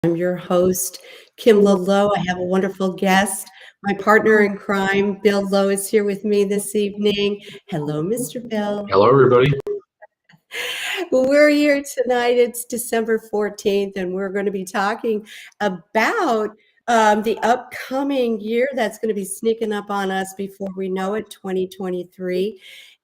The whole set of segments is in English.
I'm your host, Kimla Lowe. I have a wonderful guest. My partner in crime, Bill Lowe, is here with me this evening. Hello, Mr. Bill. Hello, everybody. Well, we're here tonight. It's December 14th, and we're going to be talking about the upcoming year that's going to be sneaking up on us before we know it, 2023.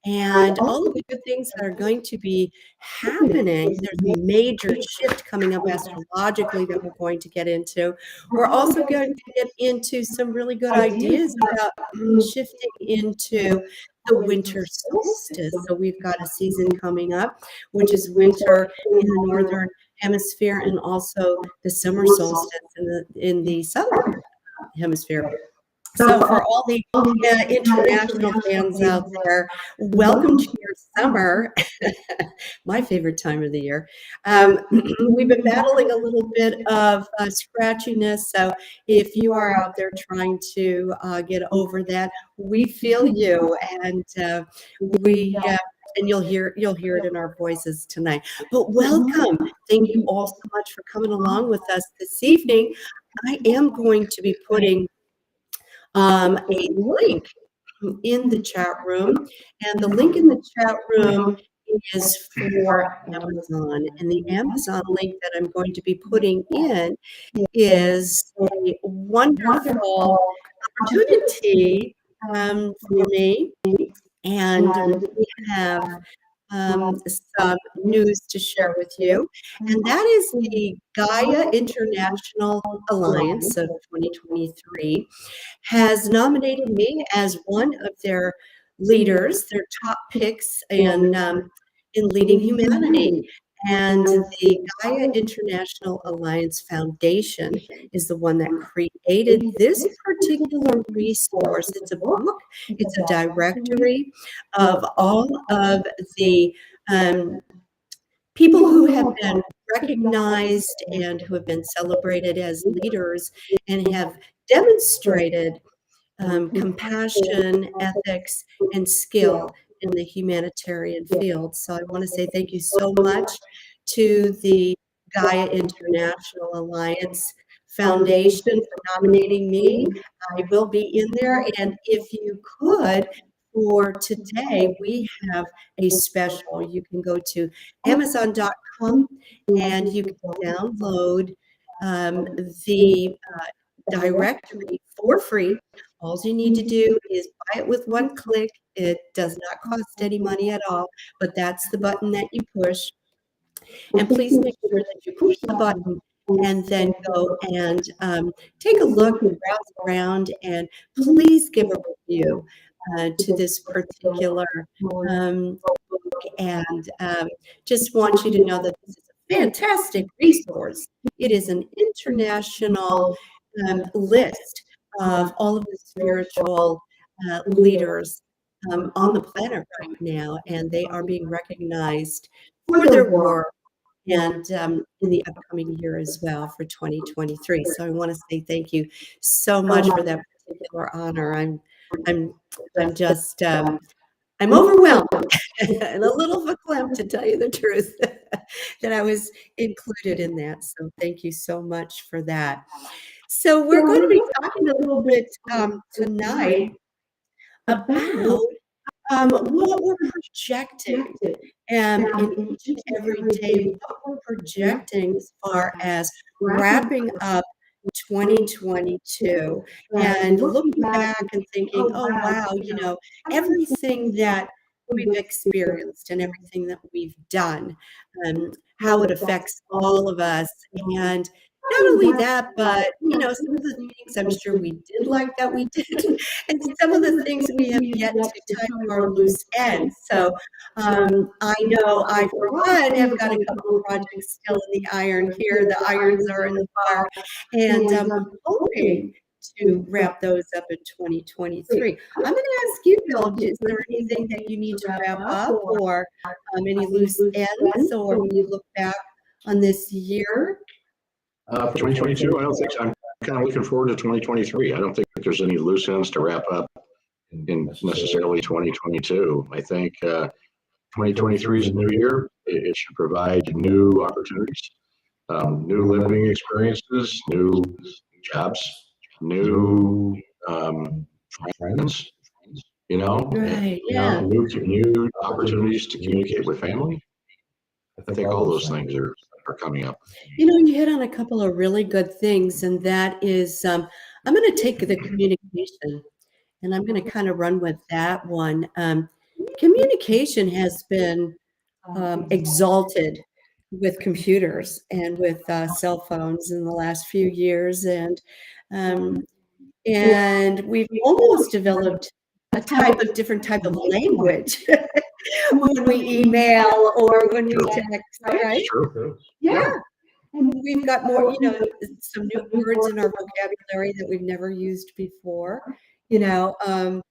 And all of the good things that are going to be happening. There's a major shift coming up astrologically that we're going to get into. We're also going to get into some really good ideas about shifting into the winter solstice. So we've got a season coming up, which is winter in the northern hemisphere, and also the summer solstice in the southern hemisphere. So for all the international fans out there, welcome to your summer, my favorite time of the year. We've been battling a little bit of scratchiness, so if you are out there trying to get over that, we feel you, and and you'll hear it in our voices tonight. But welcome. Thank you all so much for coming along with us this evening. I am going to be putting a link in the chat room, and the link in the chat room is for Amazon, and the Amazon link that I'm going to be putting in is a wonderful opportunity for me, and we have some news to share with you, and that is the Gaia International Alliance of 2023 has nominated me as one of their leaders, their top picks in leading humanity. And the Gaia International Alliance Foundation is the one that created this particular resource. It's a book, it's a directory of all of the people who have been recognized and who have been celebrated as leaders and have demonstrated compassion, ethics, and skill in the humanitarian field. So I want to say thank you so much to the Gaia International Alliance Foundation for nominating me. I will be in there, and if you could, for today, we have a special. You can go to Amazon.com and you can download the directory for free. All you need to do is buy it with one click. It does not cost any money at all, but that's the button that you push. And please make sure that you push the button and then go and take a look and browse around, and please give a review to this particular book, and just want you to know that this is a fantastic resource. It is an international list of all of the spiritual leaders on the planet right now, and they are being recognized for their work and in the upcoming year as well for 2023. So I want to say thank you so much for that particular honor. I'm just I'm overwhelmed and a little verklempt, to tell you the truth, that I was included in that. So thank you so much for that. So we're going to be talking a little bit tonight about what we're projecting in each and every day, what we're projecting as far as wrapping up 2022 and looking back and thinking, oh, wow, everything that we've experienced and everything that we've done, how it affects all of us. And not only that, but, some of the things I'm sure we did like that we did, and some of the things we have yet to tie our loose ends. So I know I, for one, have got a couple of projects still in the iron here. The irons are in the fire, and I'm hoping to wrap those up in 2023. I'm going to ask you, Bill, is there anything that you need to wrap up, or any loose ends, or when you look back on this year? For 2022, I don't think so. I'm kind of looking forward to 2023. I don't think there's any loose ends to wrap up in necessarily 2022. I think 2023 is a new year. It should provide new opportunities. new living experiences, new jobs, new friends, Right. Yeah. new opportunities to communicate with family. I think all those things are coming up. You hit on a couple of really good things, and that is, I'm going to take the communication and I'm going to kind of run with that one. Communication has been exalted with computers and with cell phones in the last few years, um, and we've almost developed a different type of language when we email or when we True. text, right? True. Yeah. And we've got more, some new words in our vocabulary that we've never used before, you know, um,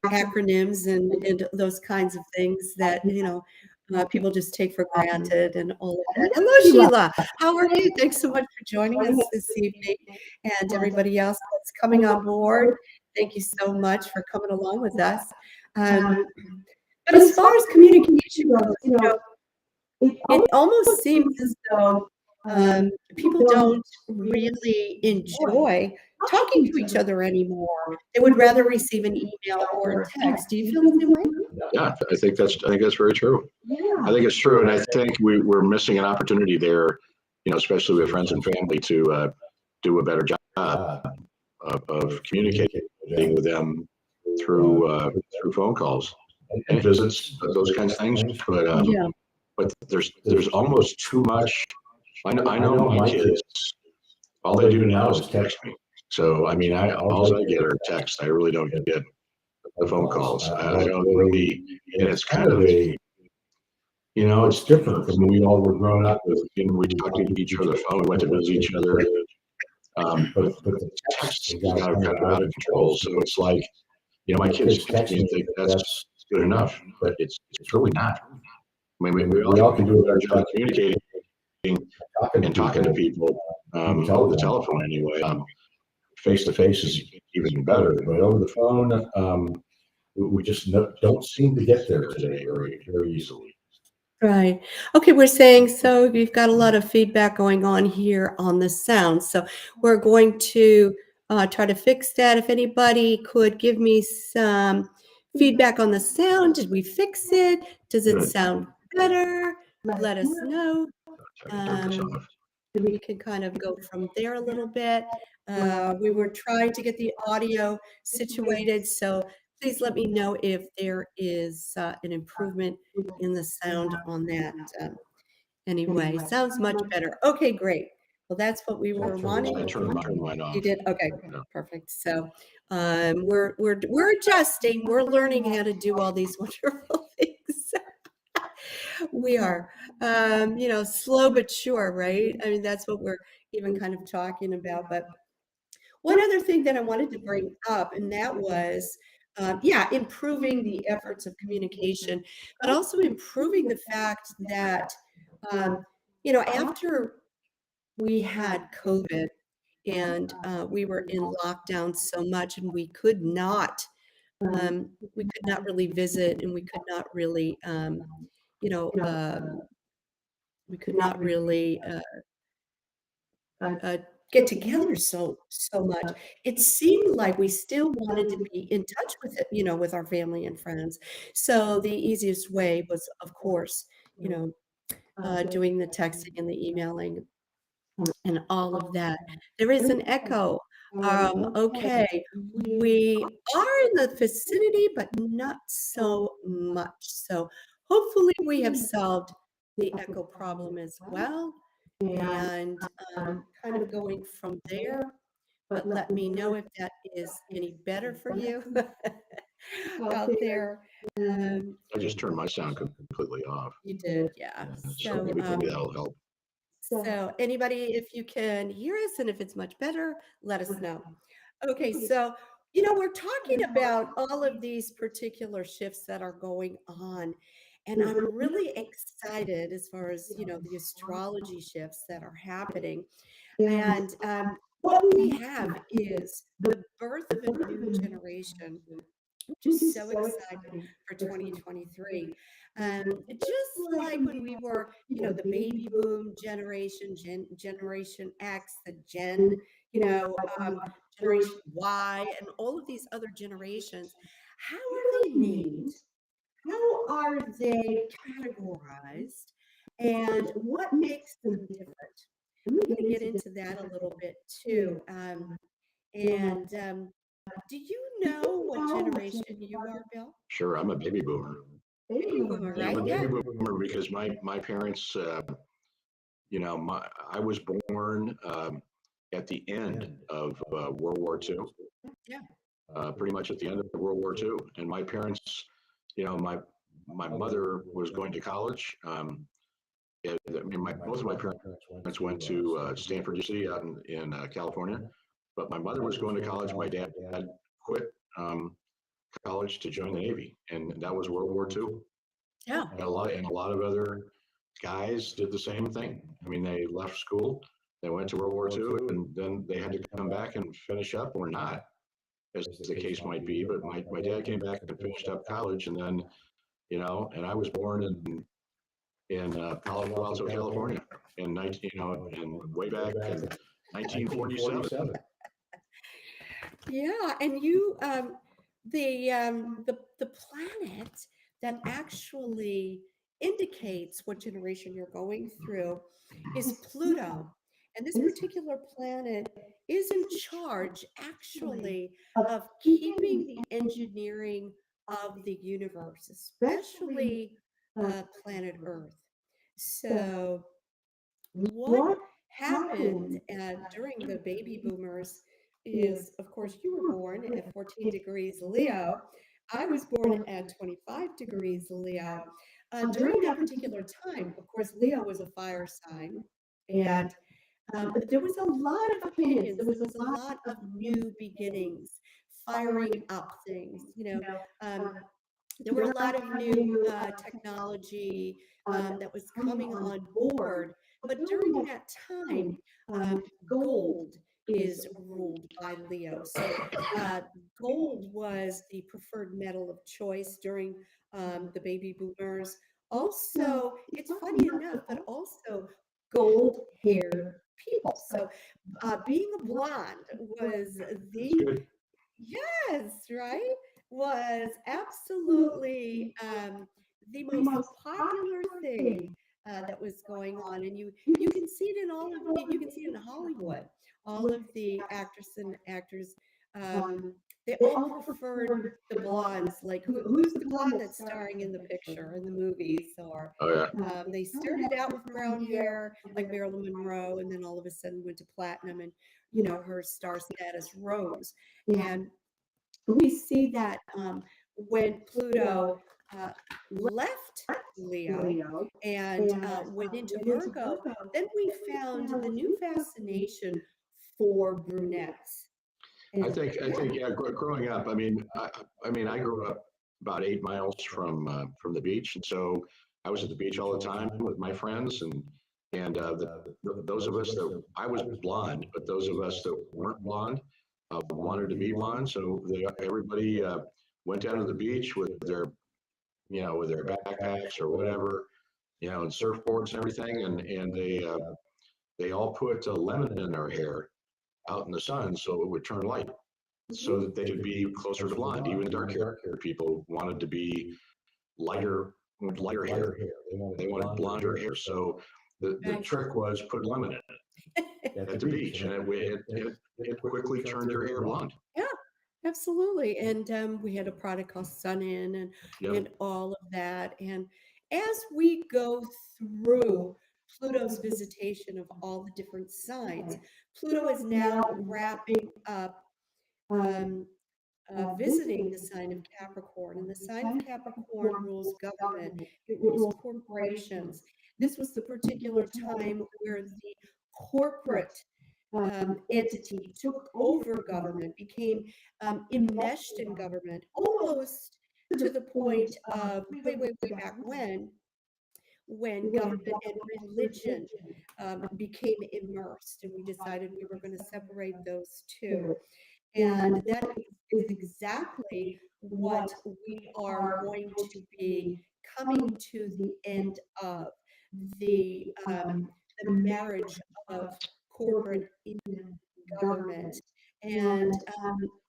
acronyms and those kinds of things that, people just take for granted and all of that. Hello, Sheila. How are you? Thanks so much for joining us this evening. And everybody else that's coming on board, thank you so much for coming along with us. But as far as communication goes, it almost seems as though people don't really enjoy talking to each other anymore. They would rather receive an email or a text. Do you feel the same way? Yeah, I think that's very true. I think it's true, and I think we're missing an opportunity there, especially with friends and family, to do a better job of communicating with them through phone calls and visits, those kinds of things. But there's almost too much. I know my kids, all they do now is text me. So I mean, all I get are texts. I really don't get the phone calls. I don't really, and it's kind of it's different from when we all were growing up with, we talked to each other on the phone, we went to visit each other. But the text is now kind of out of control. So it's like, my kids text me and think that's good enough, but it's really not. I mean, we all can do a better job communicating and talking to people over the telephone anyway. Face to face is even better, but over the phone, we just don't seem to get there today very easily. Right. Okay, we're saying so we've got a lot of feedback going on here on the sound. So we're going to try to fix that. If anybody could give me some feedback on the sound, did we fix it? Does it sound better? Let us know. We can kind of go from there a little bit. We were trying to get the audio situated, so please let me know if there is an improvement in the sound on that. Anyway, sounds much better. Okay, great. Well, that's what we were wanting. I turned mine off. You did? Okay, Yeah. perfect. So we're adjusting. We're learning how to do all these wonderful things. We are, slow but sure, right? I mean, that's what we're even kind of talking about. But one other thing that I wanted to bring up, and that was, improving the efforts of communication, but also improving the fact that, after we had COVID and we were in lockdown so much, and we could not really visit, and we could not really, you know, um, we could not really get together so much. It seemed like we still wanted to be in touch with it, with our family and friends. So the easiest way was, of course, you know, doing the texting and the emailing and all of that. There is an echo. Okay, we are in the vicinity, but not so much. So hopefully we have solved the echo problem as well, and kind of going from there. But let me know if that is any better for you out there. I just turned my sound completely off. You did, yeah. So maybe that'll help. So anybody, if you can hear us and if it's much better, let us know. Okay, so we're talking about all of these particular shifts that are going on, and I'm really excited as far as the astrology shifts that are happening. And what we have is the birth of a new generation Just so excited for 2023. Just like when we were, the baby boom generation, Generation X, the Generation Y, and all of these other generations, how are they named? How are they categorized? And what makes them different? I'm going to get into that a little bit too. And do you know what generation you are, Bill? Sure, I'm a baby boomer. Baby boomer, Yeah, I'm right? a Yeah. baby boomer because my parents, I was born at the end of World War II, Yeah. pretty much at the end of World War II. And my parents, my mother was going to college. Both of my parents went to Stanford UC out in California, but my mother was going to college. My dad quit college to join the Navy, and that was World War II. Yeah. And a lot of other guys did the same thing. I mean, they left school, they went to World War II, and then they had to come back and finish up or not, as the case might be. But my dad came back and finished up college, and then, and I was born in Palo Alto, California, and way back in 1947. Yeah, and the planet that actually indicates what generation you're going through is Pluto. And this particular planet is in charge, actually, of keeping the engineering of the universe, especially planet Earth. So, what happened during the baby boomers is, of course, you were born at 14 degrees Leo. I was born at 25 degrees Leo. During that particular time, of course, Leo was a fire sign, and there was a lot of opinions. There was a lot of new beginnings, firing up things. There were a lot of new technology that was coming on board. But during that time, gold is ruled by Leo. So gold was the preferred metal of choice during the baby boomers. Also, it's funny enough, but also gold haired people. So being a blonde was the, yes, right? Was absolutely the most popular thing that was going on, and you can see it in you can see it in Hollywood. All of the actresses and actors, they all preferred the blondes. Like who's the blonde that's starring in the picture in the movies? Or Oh yeah. they started out with brown hair, like Marilyn Monroe, and then all of a sudden went to platinum, and her star status rose. And we see that when Pluto left Leo and went into Virgo, then we found the new fascination for brunettes. I think, yeah. Growing up, I grew up about 8 miles from the beach, and so I was at the beach all the time with my friends, and those of us that I was blonde, but those of us that weren't blonde wanted to be blonde, so everybody went down to the beach with their backpacks or whatever, and surfboards and everything, and they all put lemon in their hair out in the sun so it would turn light, so that they could be closer to blonde. Even dark hair people wanted to be lighter hair. They wanted blonder hair. So the trick was put lemon in it at the beach, and it quickly turned your hair blonde. Yeah, absolutely. And we had a product called Sun In, Yep. and all of that. And as we go through Pluto's visitation of all the different signs, Pluto is now wrapping up visiting the sign of Capricorn. And the sign of Capricorn rules government, it rules corporations. This was the particular time where the corporate entity took over government, became enmeshed in government, almost to the point of way back when government and religion became immersed, and we decided we were going to separate those two. And that is exactly what we are going to be coming to the end of the marriage of corporate in government. And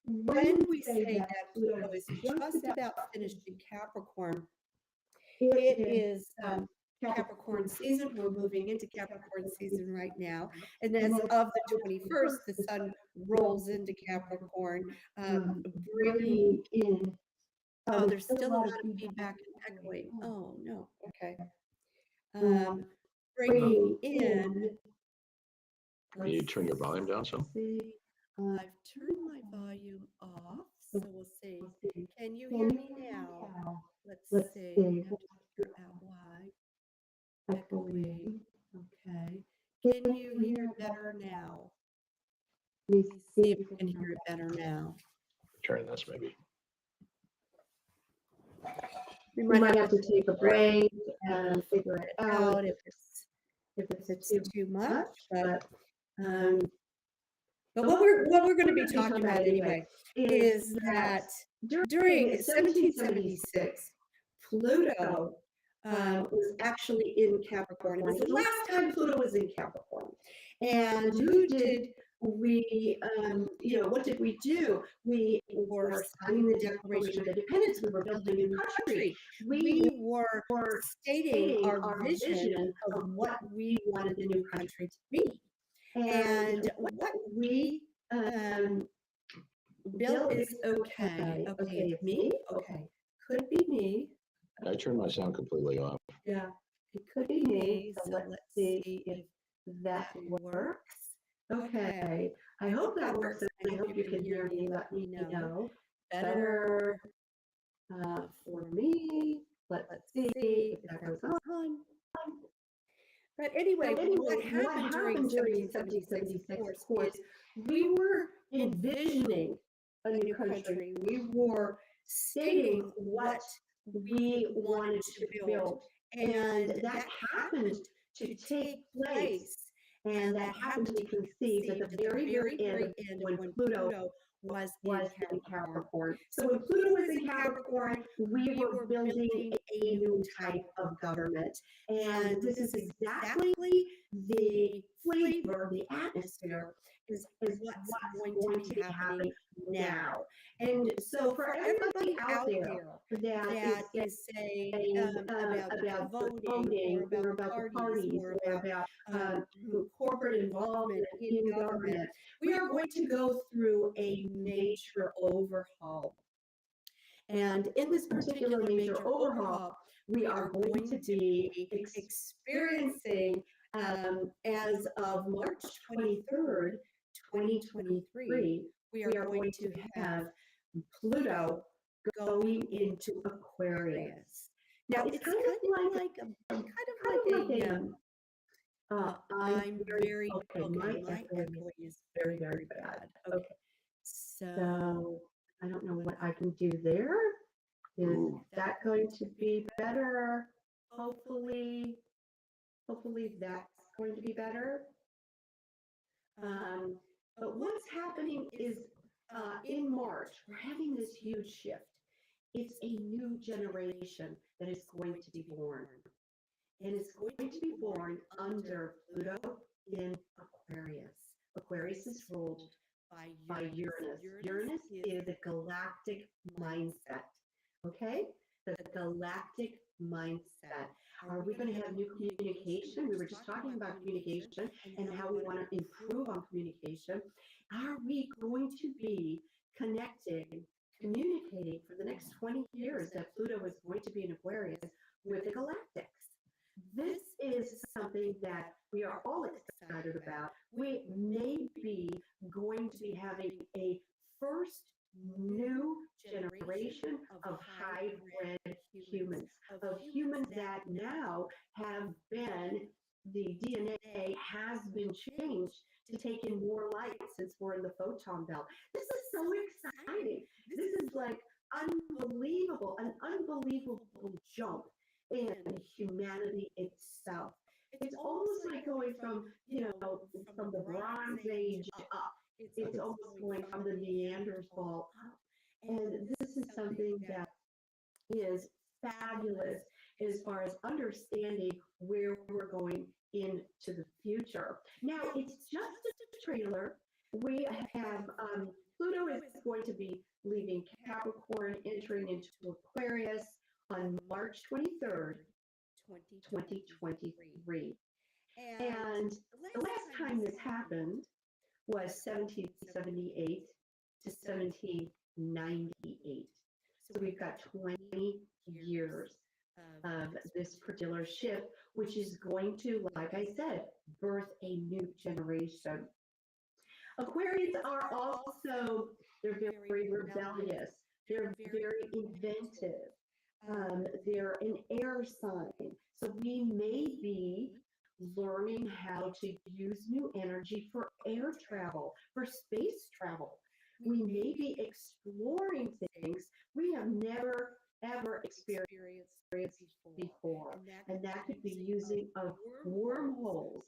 when we say that Pluto is just about finished in Capricorn, it is Capricorn season. We're moving into Capricorn season right now. And as of the 21st, the sun rolls into Capricorn, bringing in, oh, there's still a lot of feedback and echoing. Oh, no. Okay. Bringing in, Can you turn your volume down some? see, I've turned my volume off, so we'll see. Can you hear me now? Let's see. I have to figure out why. Echoing. Okay. Can you hear it better now? Let me see if you can hear it better now. Turn this maybe. We might have to take a break and figure it out if it's too much. But what we're going to be talking about anyway is that during 1776, Pluto was actually in Capricorn. It was the last time Pluto was in Capricorn. And who did we, what did we do? We were signing the Declaration of Independence. We were building a new country. We were stating our vision of what we wanted the new country to be. And what we, Bill is okay. Okay, it's me? Okay. Could be me. I turned my sound completely off. Yeah, it could be me. So let's see if that works. Okay, I hope that works. And I hope you can hear me. Let me know. Better for me. Let's see if that goes on. But anyway, what happened during 1776, of course, we were envisioning a new country. We were stating what we wanted to build. And that happened to take place. And that happened to be conceived at the very, very end when Pluto was in Capricorn. So when Pluto was in Capricorn, we were building a new type of government. And this is exactly the flavor, the atmosphere is what's going to be happening now. And so for everybody out there that is saying about voting or about the parties or about corporate involvement in government, we are going to go through a major overhaul. And in this particular major overhaul, we are going to be experiencing, as of March 23rd, 2023, we are going to have Pluto going into Aquarius. Now, it's kind of like I'm very, okay, my echoing is very, very bad. Okay, so I don't know what I can do there. Is that going to be better? Hopefully that's going to be better. But what's happening is in March, we're having this huge shift. It's a new generation that is going to be born. And it's going to be born under Pluto in Aquarius. Aquarius is ruled by Uranus. Uranus is a galactic mindset. Okay? The galactic mindset. Are we going to have new communication? We were just talking about communication and how we want to improve on communication. Are we going to be connecting, communicating for the next 20 years that Pluto is going to be in Aquarius with the galactics? This is something that we are all excited about. We may be going to be having a first new generation of hybrid humans, of humans that now have been, the DNA has been changed to take in more light since we're in the photon belt. This is so exciting. This is like unbelievable, an unbelievable jump in humanity itself. It's almost like going from, from the Bronze Age up. It's almost going from the Neanderthal up. And this is something that is fabulous as far as understanding where we're going into the future. Now, it's just a trailer. We have Pluto is going to be leaving Capricorn, entering into Aquarius on March 23rd, 2023. And the last time this happened was 1778 to 1798. So we've got 20 years of this particular shift, which is going to, like I said, birth a new generation. Aquarians are also, they're very rebellious. They're very inventive. They're an air sign. So we may be learning how to use new energy for air travel, for space travel. We may be exploring things we have never, ever experienced before. And that could be using of wormholes,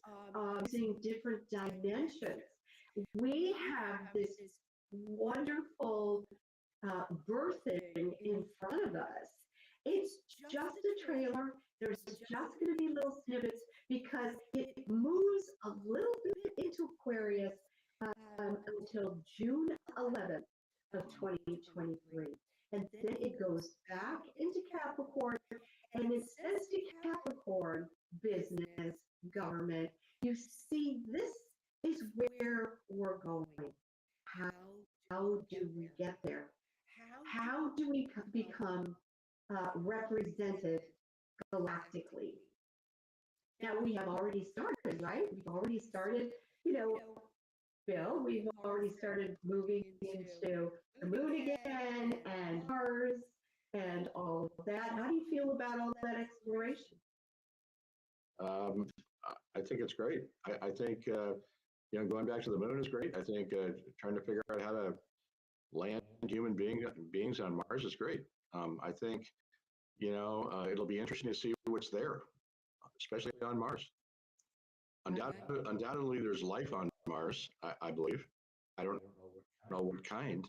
using different dimensions. We have this wonderful birthing in front of us. It's just a trailer. There's just going to be little snippets because it moves a little bit into Aquarius until June 11th of 2023. And then it goes back into Capricorn, and it says to Capricorn, business, government, you see, this is where we're going. How do we get there? How do we become represented galactically? Now, we have already started, right? We've already started, Bill, we've already started moving into the moon again and Mars and all of that. How do you feel about all that exploration? I think it's great. I think, going back to the moon is great. I think trying to figure out how to land human beings on Mars is great. I think, it'll be interesting to see what's there, especially on Mars. Undoubtedly, there's life on Mars, I believe. I don't know what kind,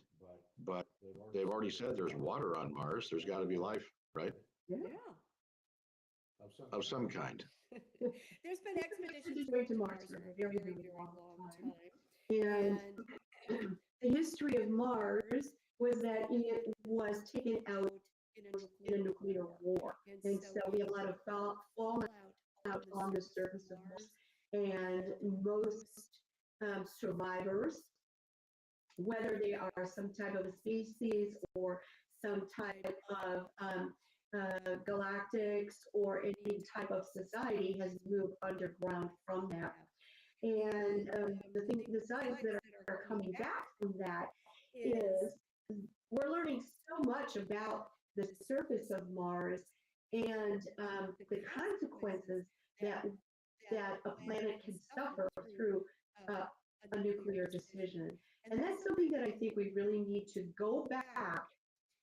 but they've already said there's water on Mars. There's got to be life, right? Yeah. Of some kind. There's been expeditions going to Mars for a very, very long time. And the history of Mars was that it was taken out in a nuclear war. And so we have a lot of fallout on the surface of Mars. And most survivors, whether they are some type of a species or some type of galactics or any type of society, has moved underground from that. And the signs that are coming back from that is we're learning so much about the surface of Mars and the consequences that a planet can suffer through a nuclear decision. And that's something that I think we really need to go back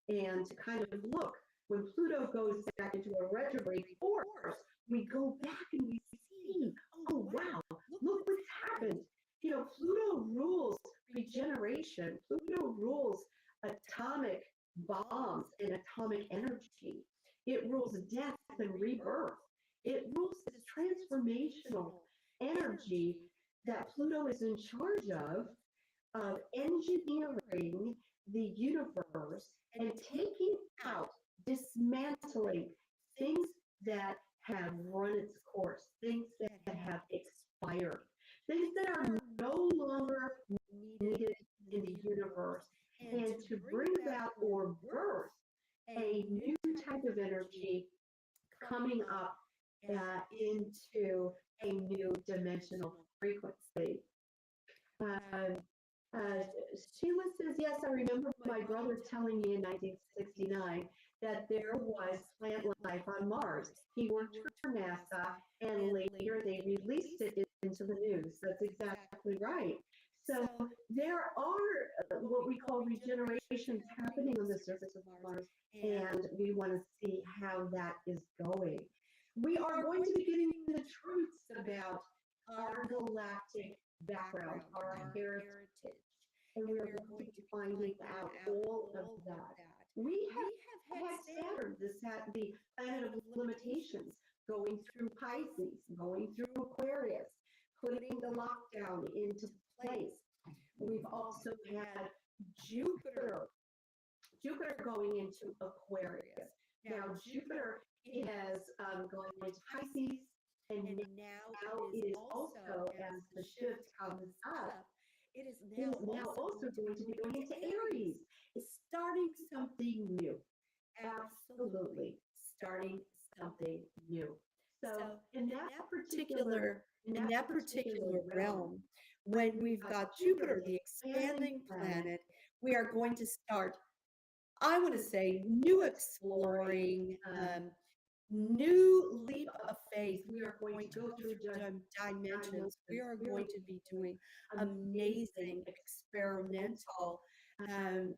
and to kind of look. When Pluto goes back into a retrograde force, we go back and we see, oh wow, look what's happened. Pluto rules regeneration. Pluto rules atomic bombs and atomic energy. It rules death and rebirth. It rules this transformational energy that Pluto is in charge of engineering the universe and taking out, dismantling things that have run its course, things that have expired, things that are no longer needed in the universe, and to bring about or birth a new type of energy coming up into a new dimensional frequency. Sheila says, yes, I remember my brother telling me in 1969 that there was plant life on Mars. He worked for NASA, and later they released it into the news. That's exactly right. So there are what we call regenerations happening on the surface of Mars, and we want to see how that is going. We are going to be getting the truths about our galactic background, our heritage. and we are going to be finding out all of that. We have had Saturn, the planet of limitations, going through Pisces, going through Aquarius, putting the lockdown into place. We've also had Jupiter, Jupiter going into Aquarius. Now, Jupiter has gone into Pisces, and now it is also, as the shift comes up, it is now also going to be going into Aries. It's starting something new. Absolutely, starting something new. So, in that particular realm, when we've got Jupiter, the expanding planet, we are going to start, I want to say, new exploring, new leap of faith. We are going to go through dimensions. We are going to be doing amazing experimental um,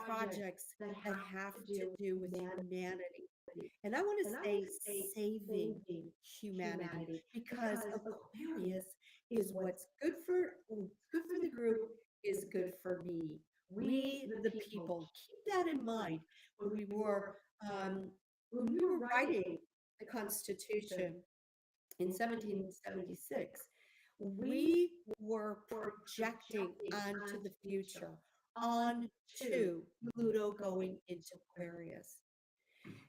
projects that have to do with humanity. And I want to say saving humanity, because Aquarius is what's good for the group is good for me. We, the people, keep that in mind when we were writing the Constitution in 1776. We were projecting onto the future, onto Pluto going into Aquarius.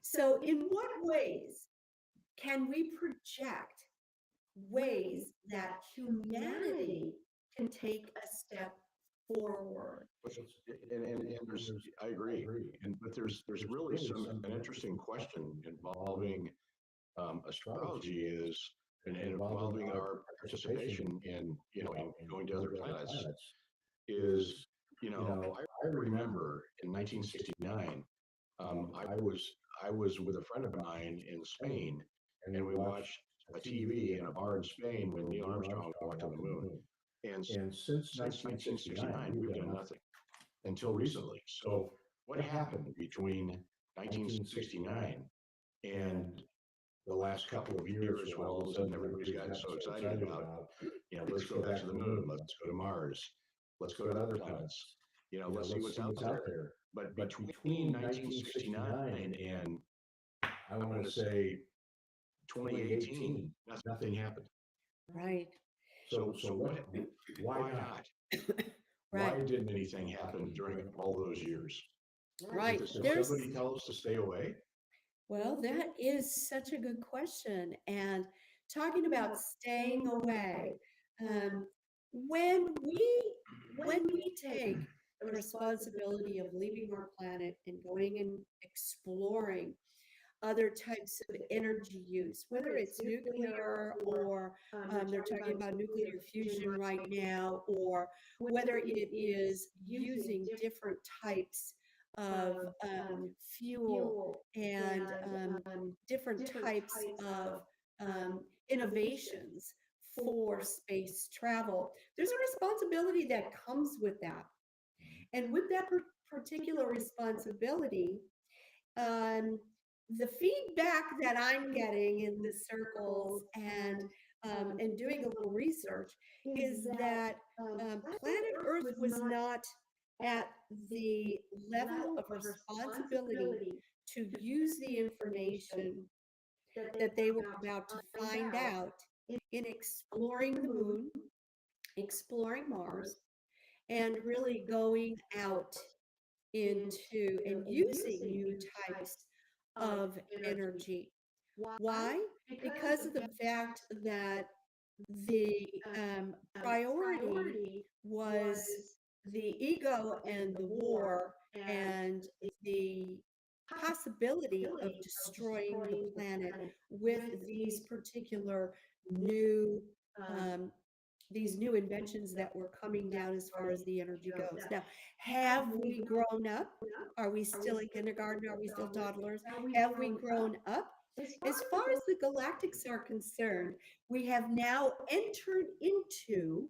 So, in what ways can we project ways that humanity can take a step forward? And there's, I agree, but there's really an interesting question involving astrology and involving our participation in in going to other planets is I remember in 1969 I was with a friend of mine in Spain, and we watched a TV in a bar in Spain when Neil Armstrong walked on the moon. And since 1969, we've done nothing until recently. So what happened between 1969 and the last couple of years when all of a sudden everybody's gotten so excited about, let's go back to the moon, let's go to Mars, let's go to other planets, let's see what's out there. But between 1969 and I want to say 2018, nothing happened. Right. So why not? Right. Why didn't anything happen during all those years? Right. Did somebody tell us to stay away? Well, that is such a good question. And talking about staying away, um, when we take the responsibility of leaving our planet and going and exploring other types of energy use, whether it's nuclear or they're talking about nuclear fusion right now, or whether it is using different types of fuel and different types of innovations for space travel. There's a responsibility that comes with that. And with that particular responsibility, the feedback that I'm getting in the circles and doing a little research is that planet Earth was not at the level of responsibility to use the information that they were about to find out in exploring the moon, exploring Mars, and really going out into and using new types of energy. Why? Because of the fact that the priority was the ego and the war and the possibility of destroying the planet with these particular new these new inventions that were coming down as far as the energy goes. Now, have we grown up? Are we still in kindergarten? Are we still toddlers? Have we grown up? As far as the galactics are concerned, we have now entered into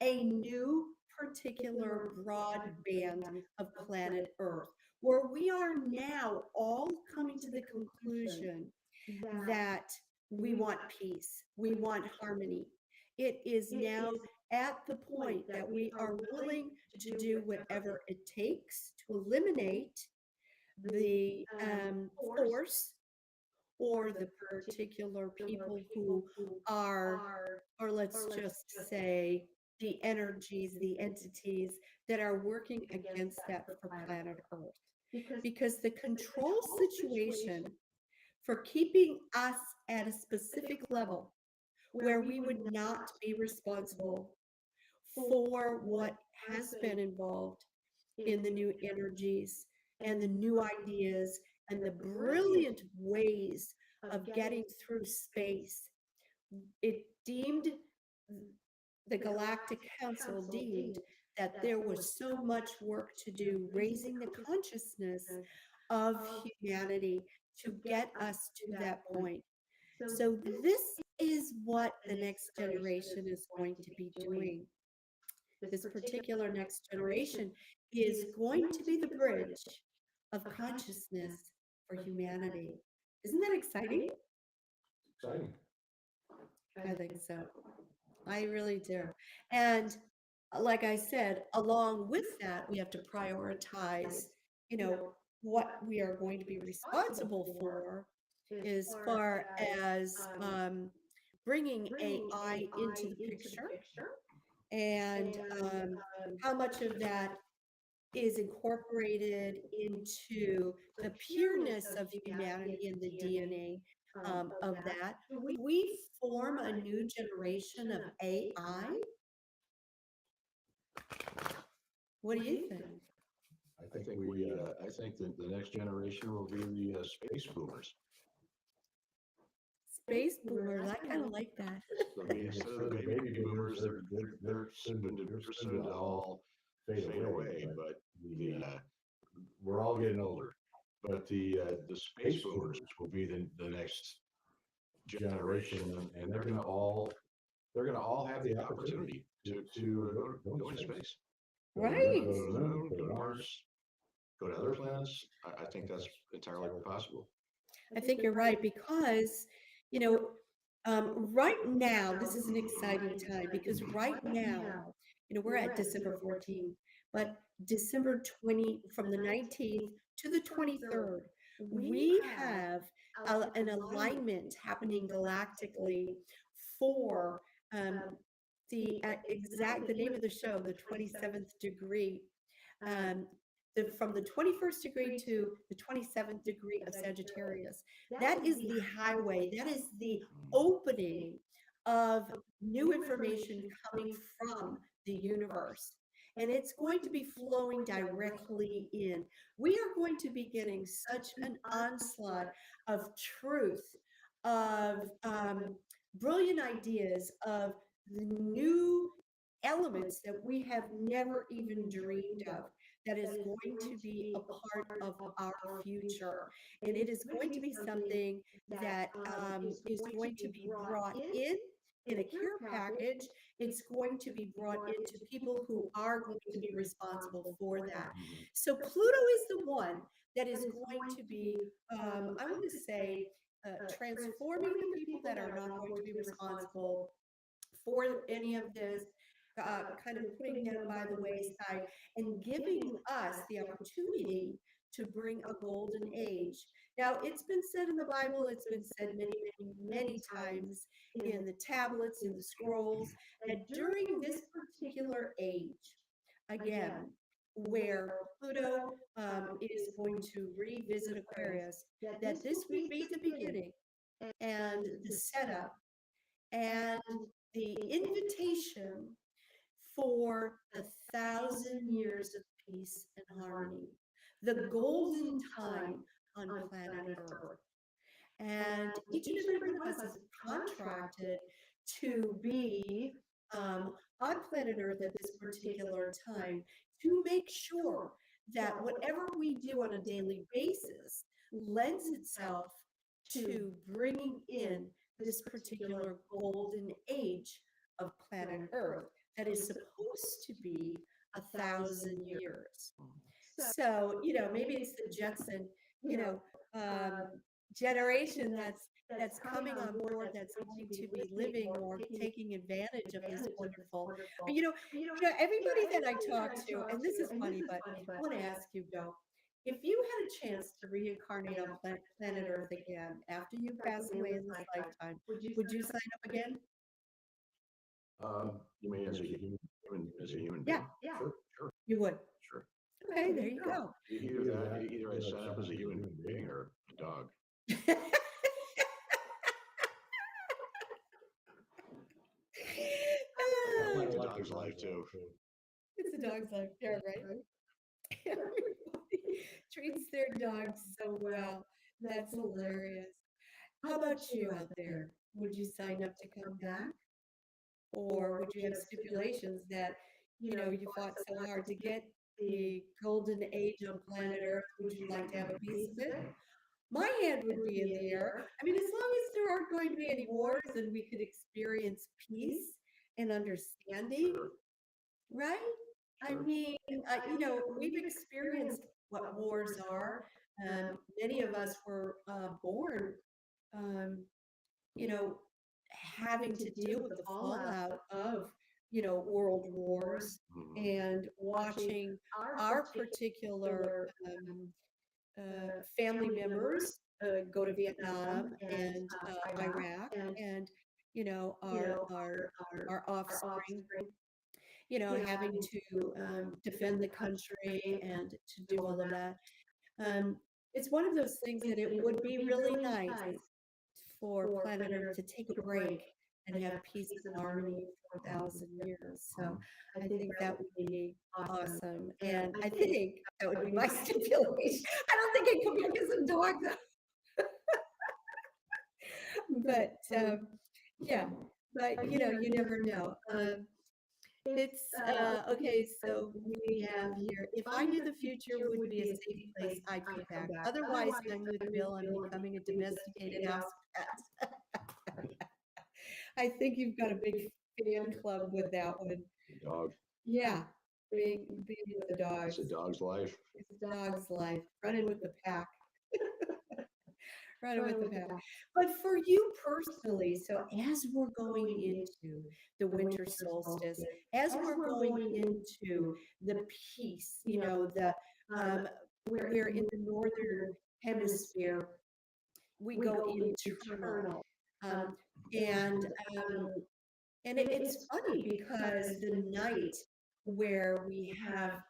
a new particular broad band of planet Earth, where we are now all coming to the conclusion that we want peace, we want harmony. It is now at the point that we are willing to do whatever it takes to eliminate the force or the particular people who are, or let's just say, the energies, the entities that are working against that for planet Earth. Because the control situation for keeping us at a specific level where we would not be responsible for what has been involved in the new energies and the new ideas and the brilliant ways of getting through space. It deemed, the Galactic Council deemed that there was so much work to do raising the consciousness of humanity to get us to that point. So this is what the next generation is going to be doing. This particular next generation is going to be the bridge of consciousness for humanity. Isn't that exciting? Exciting. I think so. I really do. And like I said, along with that, we have to prioritize, what we are going to be responsible for as far as bringing AI into the picture, and how much of that is incorporated into the pureness of humanity and the DNA of that. We form a new generation of AI. What do you think? I think that the next generation will be the space boomers. Space boomers, I kind of like that. So instead of the baby boomers, they're soon to all fade away. But we're all getting older. But the space boomers will be the next generation, and they're gonna all have the opportunity to go into space. Right. Go to the moon, go to Mars, go to other planets. I think that's entirely possible. I think you're right, because, you know, right now, this is an exciting time, because right now, we're at December 14th, but December 20, from the 19th to the 23rd, we have an alignment happening galactically for the name of the show, the 27th degree. From the 21st degree to the 27th degree of Sagittarius. That is the highway. That is the opening of new information coming from the universe. And it's going to be flowing directly in. We are going to be getting such an onslaught of truth, of brilliant ideas, of the new elements that we have never even dreamed of, that is going to be a part of our future. And it is going to be something that is going to be brought in a care package. It's going to be brought into people who are going to be responsible for that. So Pluto is the one that is going to be, I want to say, transforming the people that are not going to be responsible for any of this, kind of putting them by the wayside and giving us the opportunity to bring a golden age. Now, it's been said in the Bible, it's been said many, many, many times in the tablets, in the scrolls, that during this particular age, again, where Pluto is going to revisit Aquarius, that this would be the beginning and the setup and the invitation for 1,000 years of peace and harmony, the golden time on planet Earth. And each and every one of us is contracted to be on planet Earth at this particular time to make sure that whatever we do on a daily basis lends itself to bringing in this particular golden age of planet Earth that is supposed to be 1,000 years. So, maybe it's the Jetson, generation that's coming on board, that's going to be living or taking advantage of this wonderful. Everybody that I talk to, and this is funny, but I want to ask you, Joe, if you had a chance to reincarnate on planet Earth again after you pass away in this lifetime, would you sign up again? You mean as a human Yeah, being? Sure, sure, you would. sure. Okay, there you go. Either I sign up as a human being or a dog. I like the dog's life too. It's a dog's life. Yeah, right. Everybody treats their dogs so well. That's hilarious. How about you out there? Would you sign up to come back? Or would you have stipulations that, you fought so hard to get the golden age on planet Earth? Would you like to have a piece of it? My hand would be in the air. I mean, as long as there aren't going to be any wars and we could experience peace and understanding, right? I mean, we've experienced what wars are. Many of us were born, um, you know, having to deal with the fallout of, world wars and watching our particular family members go to Vietnam and Iraq, and our offspring, having to defend the country and to do all of that. It's one of those things that it would be really nice for planet Earth to take a break and have peace and harmony for 1,000 years. So I think that would be awesome. And I think that would be my stipulation. I don't think I'd come back as a dog though. But yeah, but you never know. It's okay. So we have here, if I knew the future would be a safe place, I'd come back. Otherwise, I'm with Bill. I'm becoming a domesticated house pet. I think you've got a big fan club with that one. Dog. Yeah, being with the dogs. It's a dog's life. It's a dog's life. Running with the pack. Running with the pack. But for you personally, so as we're going into the winter solstice, as we're going into the peace, we're in the northern hemisphere, we go internal. And it's funny because the night where we have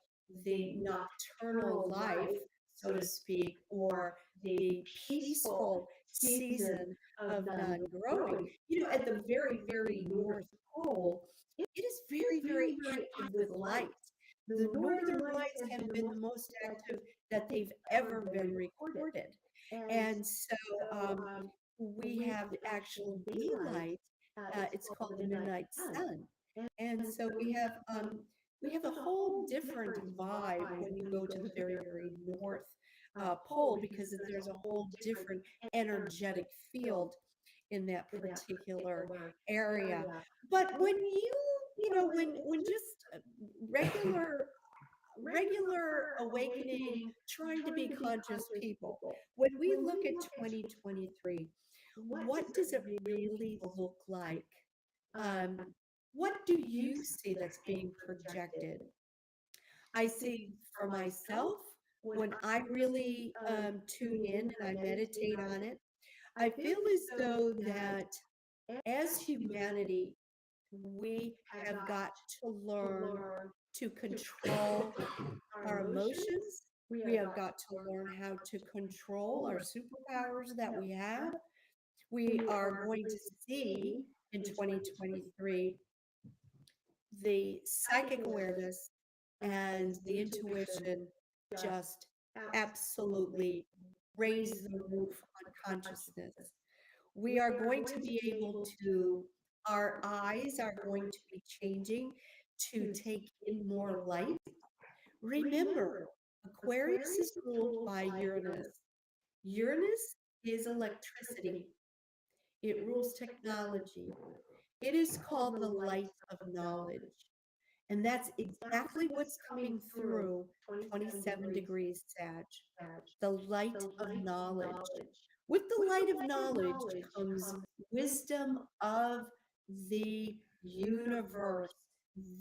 the nocturnal life, so to speak, or the peaceful season of non-growing, at the very, very North Pole, it is very, very active with light. The northern lights have been the most active that they've ever been recorded. And so we have actual daylight. It's called the midnight sun. And so we have a whole different vibe when you go to the very, very North Pole, because there's a whole different energetic field in that particular area. But when when just regular awakening, trying to be conscious people, when we look at 2023, what does it really look like? What do you see that's being projected? I see for myself, when I really tune in and I meditate on it, I feel as though that as humanity, we have got to learn to control our emotions. We have got to learn how to control our superpowers that we have. We are going to see in 2023 the psychic awareness and the intuition just absolutely raise the roof on consciousness. We are going to be able to, our eyes are going to be changing to take in more light. Remember, Aquarius is ruled by Uranus. Uranus is electricity. It rules technology. It is called the light of knowledge. And that's exactly what's coming through 27 degrees Sag, the light of knowledge. With the light of knowledge comes wisdom of the universe,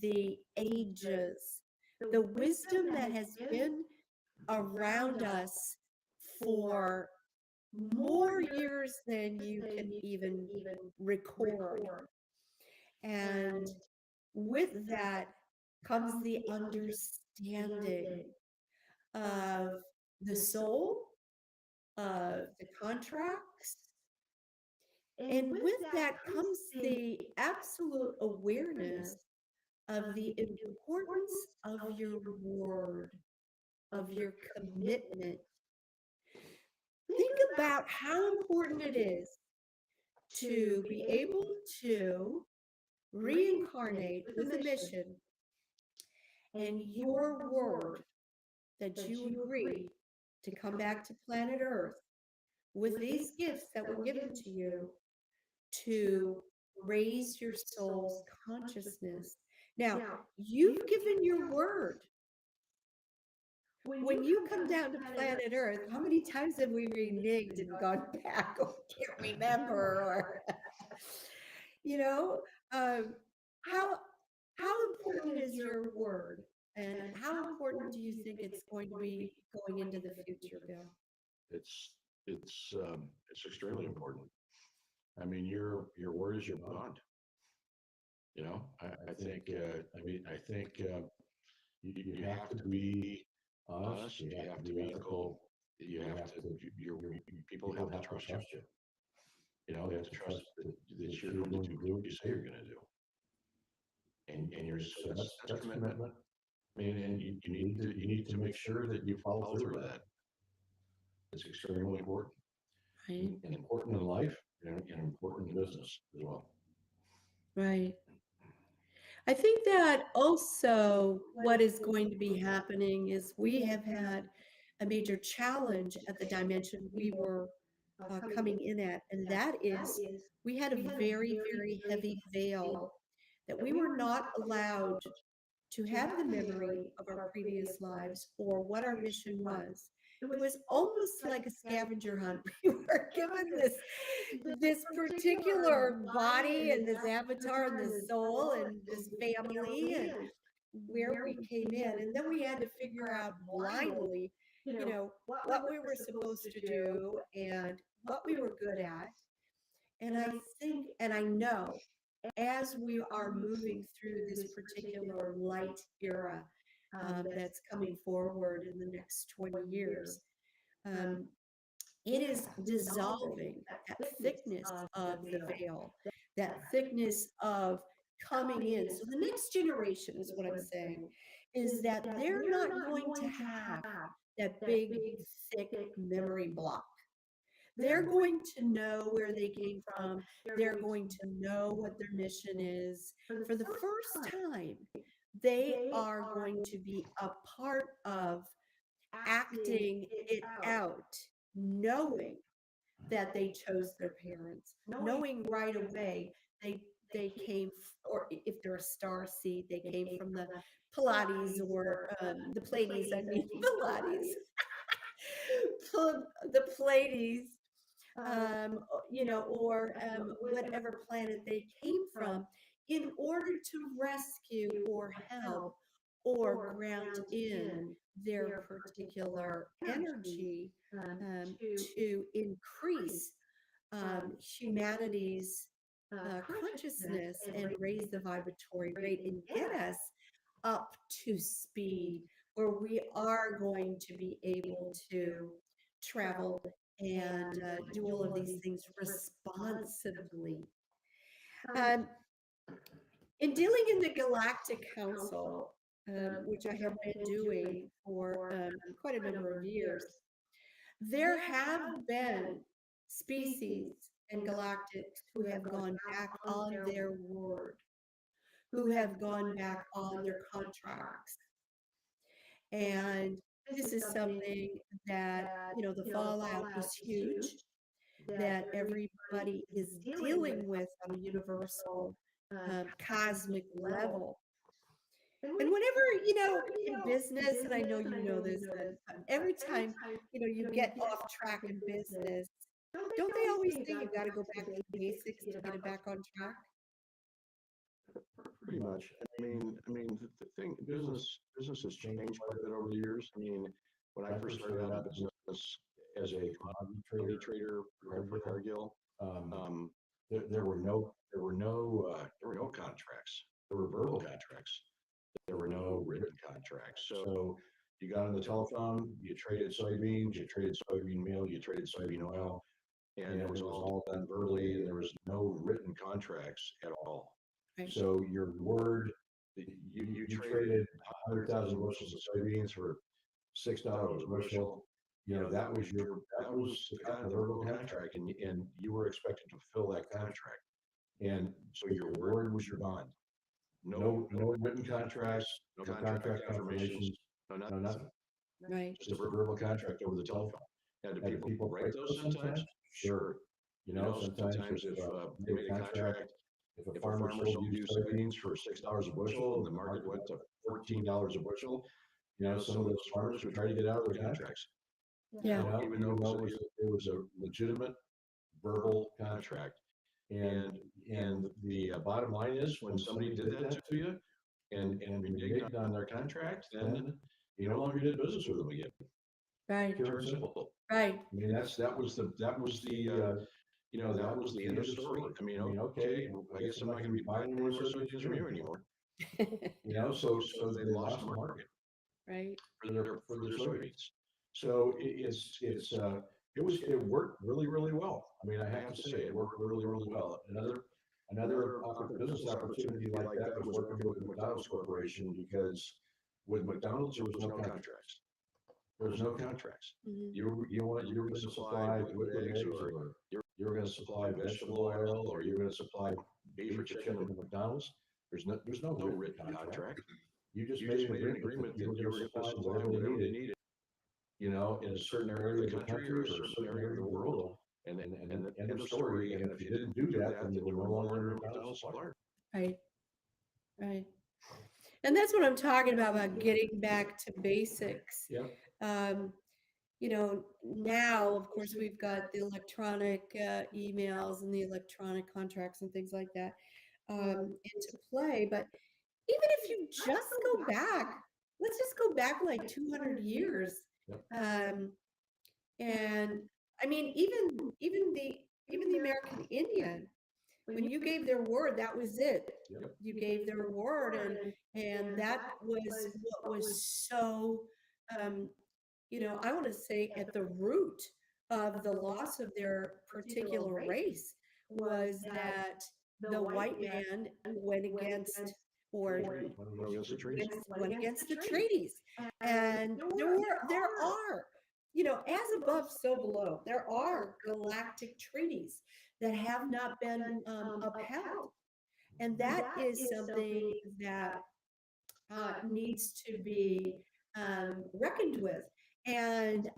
the ages, the wisdom that has been around us for more years than you can even record. And with that comes the understanding of the soul, of the contracts. And with that comes the absolute awareness of the importance of your word, of your commitment. Think about how important it is to be able to reincarnate with a mission and your word that you agree to come back to planet Earth with these gifts that were given to you to raise your soul's consciousness. Now, you've given your word. When you come down to planet Earth, how many times have we reneged and gone back or can't remember? Or, you know, how important is your word, and how important do you think it's going to be going into the future, Bill? It's extremely important. I mean, your word is your bond. You know, I think you have to be honest. You have to be ethical. You have to. People have to trust you. You know, they have to trust that you're going to do what you say you're going to do. And you're so that's commitment. I mean, and you need to make sure that you follow through with that. It's extremely important. Right. And important in life and important in business as well. Right. I think that also what is going to be happening is we have had a major challenge at the dimension we were coming in at, and that is we had a very, very heavy veil that we were not allowed to have the memory of our previous lives or what our mission was. It was almost like a scavenger hunt. We were given this particular body and this avatar and this soul and this family and where we came in. And then we had to figure out blindly, what we were supposed to do and what we were good at. And I think, and I know, as we are moving through this particular light era that's coming forward in the next 20 years, it is dissolving that thickness of the veil, that thickness of coming in. So the next generation is what I'm saying, is that they're not going to have that big, thick memory block. They're going to know where they came from. They're going to know what their mission is. For the first time, they are going to be a part of acting it out, knowing that they chose their parents, knowing right away they came, or if they're a star seed, they came from the Pilates or the Pleiades, I mean Pilates, the Pleiades, or whatever planet they came from, in order to rescue or help or ground in their particular energy to increase humanity's consciousness and raise the vibratory rate and get us up to speed where we are going to be able to travel and do all of these things responsibly. In dealing in the Galactic Council, which I have been doing for quite a number of years, there have been species and galactics who have gone back on their word, who have gone back on their contracts. And this is something that, the fallout is huge, that everybody is dealing with on a universal cosmic level. And whenever, in business, and I know you know this, every time, you get off track in business, Don't they always say you got to go back to basics to get it back on track? Pretty much. The thing, business has changed quite a bit over the years. When I first started out in business as a commodity trader for Cargill, there were no contracts. There were verbal contracts. There were no written contracts. So you got on the telephone, you traded soybeans, you traded soybean meal, you traded soybean oil, and it was all done verbally, and there was no written contracts at all. Right. So your word, you traded 100,000 bushels of soybeans for $6 a bushel. That was the kind of verbal contract, and you were expected to fulfill that contract. And so your word was your bond. No written contracts, no contract confirmations, no nothing. Right. Just a verbal contract over the telephone. Now, do people write those sometimes? Sure. Sometimes if they made a contract, if a farmer sold you soybeans for $6 a bushel and the market went to $14 a bushel, some of those farmers would try to get out of their contracts. Yeah. Even though it was a legitimate verbal contract. And the bottom line is, when somebody did that to you and reneged on their contract, then you no longer did business with them again. Right. Pure and simple. Right. That was the end of the story. Okay, I guess I'm not going to be buying any more soybeans from you anymore. So they lost the market. Right. For their soybeans. So it worked really, really well. I have to say, it worked really, really well. Another business opportunity like that was working with the McDonald's Corporation, because with McDonald's there was no contracts. There was no contracts. Mhm. You were going to supply liquid eggs, or you were going to supply vegetable oil, or you were going to supply beef or chicken to McDonald's. There's no written contract. You just made an agreement that you were going to supply whatever they needed, in a certain area of the country or a certain area of the world. And end of story. And if you didn't do that, then you were no longer a McDonald's supplier. Right. Right. And that's what I'm talking about getting back to basics. Yeah. Now, of course, we've got the electronic emails and the electronic contracts and things like that into play. But even if you just go back, let's just go back like 200 years. Yep. And even the American Indian, when you gave their word, that was it. Yep. You gave their word, and that was what was so, I want to say at the root of the loss of their particular race was that the white man went against went against the treaties. And there are, as above, so below. There are galactic treaties that have not been upheld. And that is something that needs to be reckoned with. And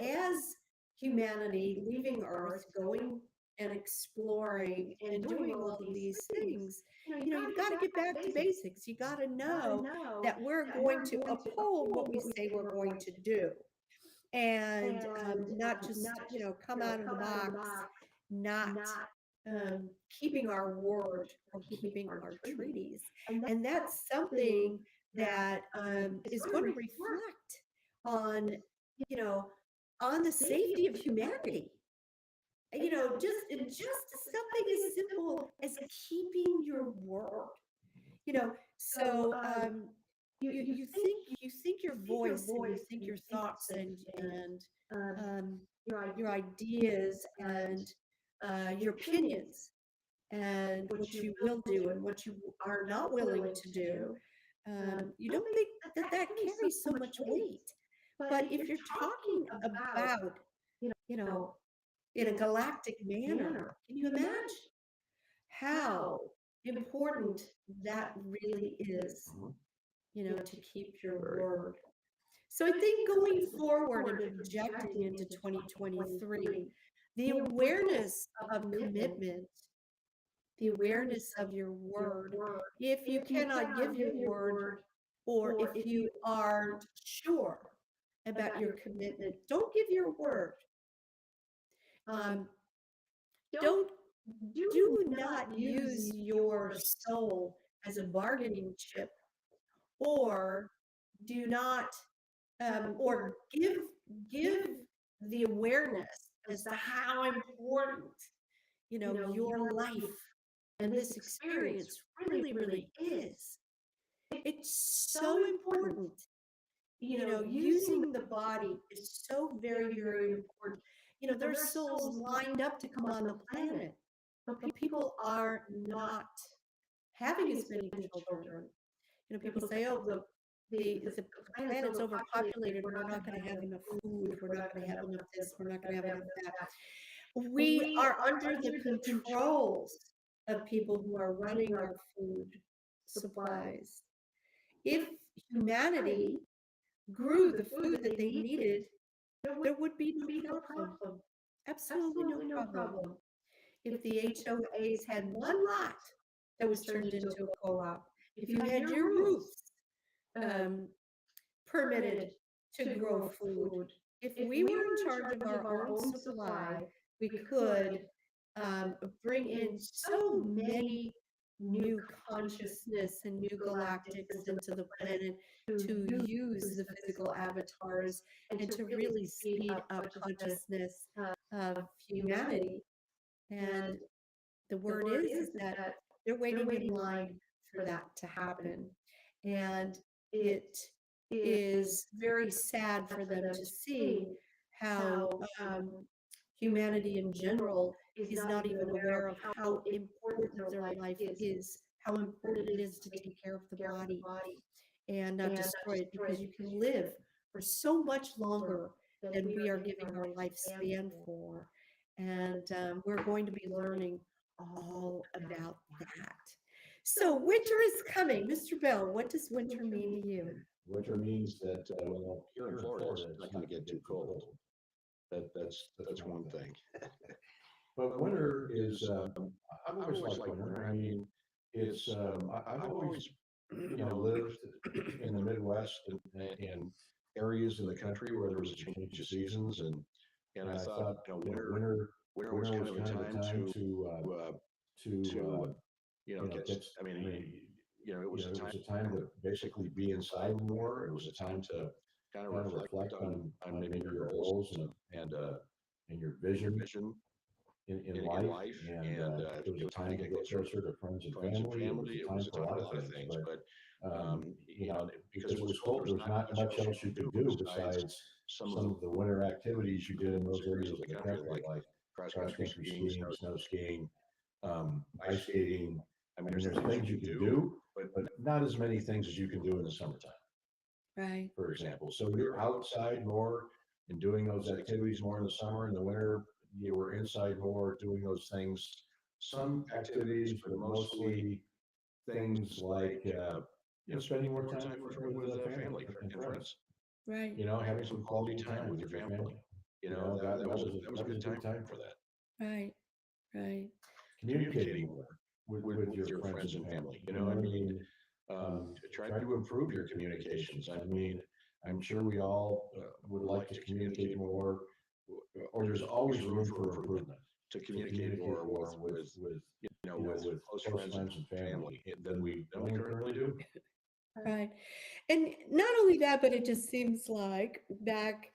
as humanity leaving Earth, going and exploring and doing all of these things, you've got to get back to basics. You got to know that we're going to uphold what we say we're going to do, and not just come out of the box, not keeping our word or keeping our treaties. And that's something that is going to reflect on on the safety of humanity. Just something as simple as keeping your word. So you think your voice, and you think your thoughts, and your ideas, and your opinions, and what you will do and what you are not willing to do. You don't think that carries so much weight. But if you're talking about, in a galactic manner, can you imagine how important that really is, to keep your word? So I think going forward and projecting into 2023, the awareness of commitment, the awareness of your word, if you cannot give your word, or if you aren't sure about your commitment, don't give your word. Um, Don't do do not use your soul as a bargaining chip, or do not or give the awareness as to how important your life and this experience really is. It's so important. Using the body is so very important. There's souls lined up to come on the planet, but people are not having as many children. People say, oh, the planet's overpopulated, we're not going to have enough food, we're not going to have enough this, we're not going to have enough that. We are under the controls of people who are running our food supplies. If humanity grew the food that they needed, there would be no problem. Absolutely no problem. If the HOAs had one lot that was turned into a co-op, if you had your roofs permitted to grow food, if we were in charge of our own supply, we could bring in so many new consciousness and new galactics into the planet to use the physical avatars and to really speed up consciousness of humanity. And the word is that they're waiting in line for that to happen. And it is very sad for them to see how humanity in general is not even aware of how important their life is, how important it is to take care of the body and not destroy it, because you can live for so much longer than we are giving our lifespan for. And we're going to be learning all about that. So winter is coming. Mr. Bell, what does winter mean to you? Winter means that well, here in Florida, it's not going to get too cold. That's one thing. But winter is, I've always liked winter. I mean, it's, I've always, lived in the Midwest and areas in the country where there was a change of seasons. And I thought, winter was kind of a time to get, I mean, it was a time to basically be inside more. It was a time to kind of reflect on maybe your goals and your vision in life. And it was a time to get closer to friends and family. It was a time for a lot of things. But, because it was cold, there was not much else you could do besides some of the winter activities you did in those areas of the country, like cross-country skiing, snow skiing, ice skating. I mean, there's things you can do, but not as many things as you can do in the summertime. Right. For example. So you're outside more and doing those activities more in the summer. In the winter, you were inside more doing those things. Some activities, but mostly things like, spending more time with family and friends. Right. Having some quality time with your family. That was a good time for that. Right. Right. Communicating more with your friends and family. I mean, try to improve your communications. I mean, I'm sure we all would like to communicate more, or there's always room for improvement to communicate more with close friends and family than we currently do. Right. And not only that, but it just seems like back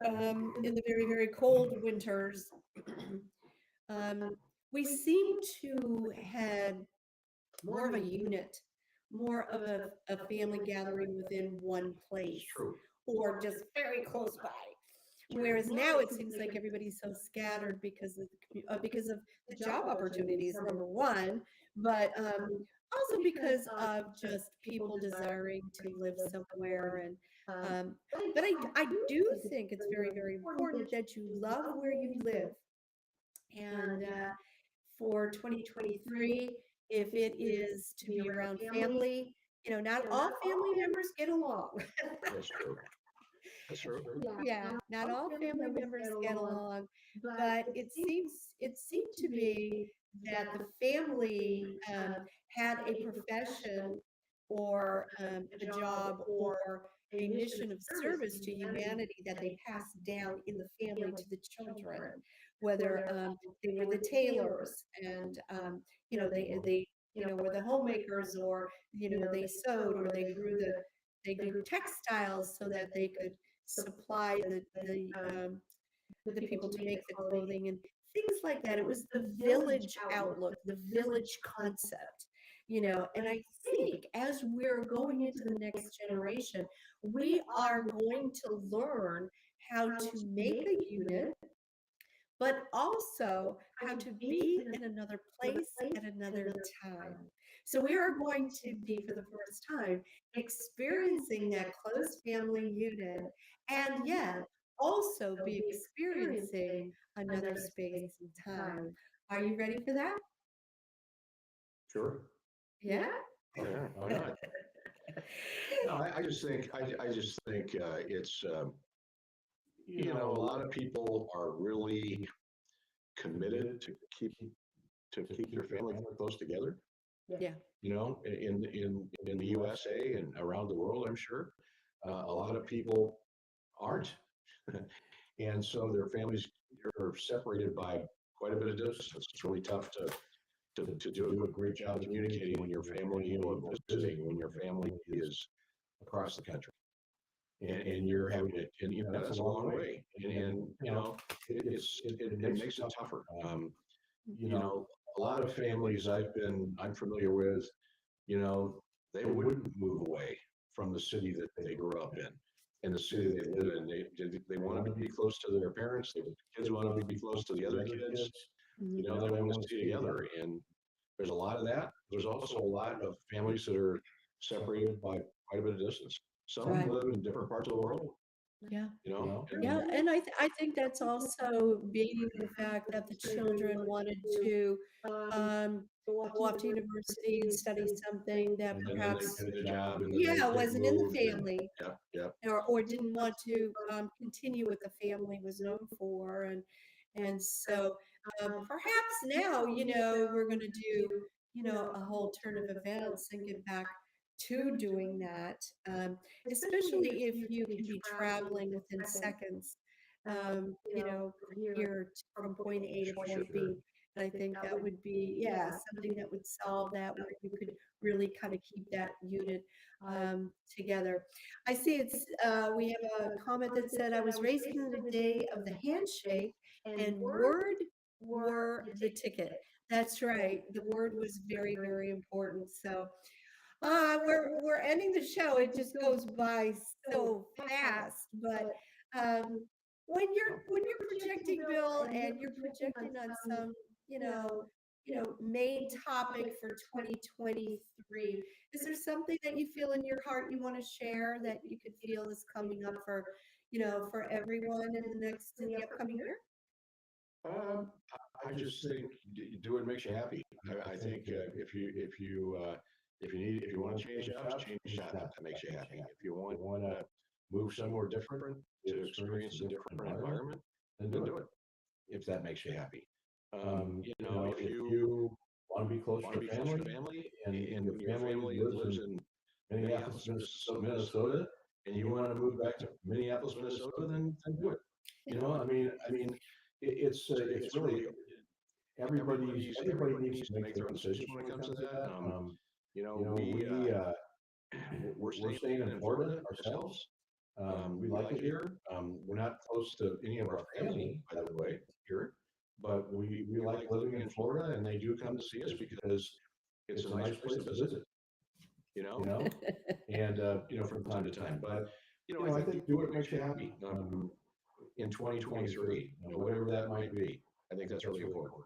in the very cold winters, we seem to had more of a unit, more of a family gathering within one place, or just very close by. Whereas now it seems like everybody's so scattered because of the job opportunities, number one, but also because of just people desiring to live somewhere. And but I do think it's very important that you love where you live. And for 2023, if it is to be around family, not all family members get along. That's true. That's true. Yeah, not all family members get along, but it seemed to be that the family had a profession or a job or a mission of service to humanity that they passed down in the family to the children, whether they were the tailors and they were the homemakers, or they sewed, or they grew textiles so that they could supply the people to make the clothing and things like that. It was the village outlook, the village concept, and I think as we're going into the next generation, we are going to learn how to make a unit, but also how to be in another place at another time. So we are going to be, for the first time, experiencing that close family unit, and yet also be experiencing another space and time. Are you ready for that? Sure. Yeah? Oh, yeah. Why not? No, I just think it's, a lot of people are really committed to keep their family close together. Yeah. In the USA and around the world, I'm sure a lot of people aren't, and so their families are separated by quite a bit of distance. It's really tough to do a great job communicating when your family, or visiting when your family is across the country. And you're having to, and that's a long way, and it makes it tougher. A lot of families I'm familiar with, they wouldn't move away from the city that they grew up in and the city they live in. They want to be close to their parents. The kids want to be close to the other kids. Mhm. They want to stay together, and there's a lot of that. There's also a lot of families that are separated by quite a bit of distance. Some Right. live in different parts of the world. Yeah. And Yeah, and I think that's also being the fact that the children wanted to go off to university and study something that then they perhaps, get a job, and then they wasn't in the moved, and family, yep. or didn't want to continue what the family was known for, and so perhaps now we're going to do a whole turn of events and get back to doing that, especially if you can be traveling within seconds, from here from point A to point B. And I think that would be, something that would solve that, where you could really kind of keep that unit together. I see we have a comment that said, I was raised in the day of the handshake, and word were the ticket. That's right. The word was very, very important. So we're ending the show. It just goes by so fast. But when you're projecting, Bill, and you're projecting on some, main topic for 2023, is there something that you feel in your heart you want to share that you could feel is coming up for, for everyone in the upcoming year? I just think do what makes you happy. I think if you want to change jobs that makes you happy. If you want to move somewhere different to experience a different environment, then do it. If that makes you happy. If you want to be close to family, and your family lives in Minneapolis, Minnesota, and you want to move back to Minneapolis, Minnesota, then do it. It's really everybody needs to make their own decisions when it comes to that. We're staying in Florida ourselves. We like it here. We're not close to any of our family, by the way, here, but we like living in Florida, and they do come to see us because it's a nice place to visit, and from time to time. But I think do what makes you happy in 2023, whatever that might be. I think that's really important.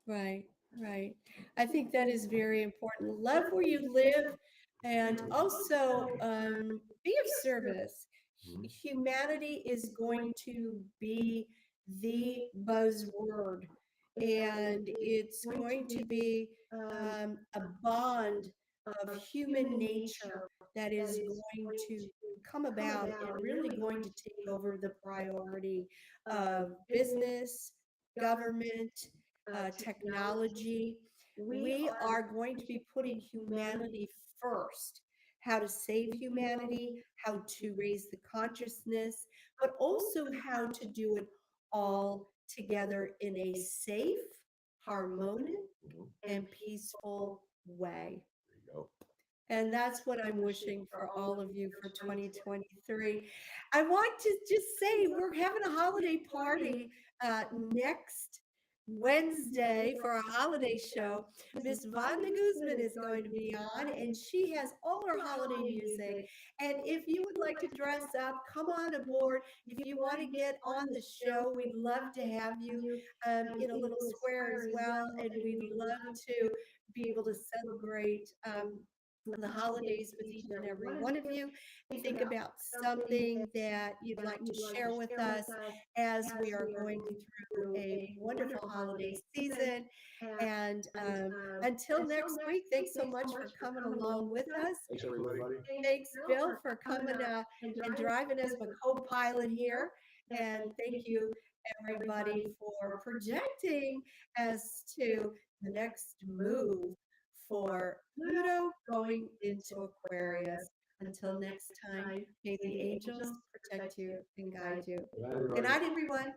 Right, right. I think that is very important. Love where you live, and also be of service. Mhm. Humanity is going to be the buzzword, and it's going to be a bond of human nature that is going to come about and really going to take over the priority of business, government, technology. We are going to be putting humanity first. how to save humanity, how to raise the consciousness, but also how to do it all together in a safe, harmonious, Mhm. and peaceful way. There you go. And that's what I'm wishing for all of you for 2023. I want to just say we're having a holiday party next Wednesday for our holiday show. Miss Vanda Guzman is going to be on, and she has all her holiday music. And if you would like to dress up, come on aboard. If you want to get on the show, we'd love to have you in a little square as well. And we'd love to be able to celebrate the holidays with each and every one of you. Think about something that you'd like to share with us as we are going through a wonderful holiday season. And until next week, thanks so much for coming along with us. Thanks, everybody. Thanks, Bill, for coming and driving as my co-pilot here. And thank you, everybody, for projecting as to the next move for Pluto going into Aquarius. Until next time, may the angels protect you and guide you. Good night, everyone.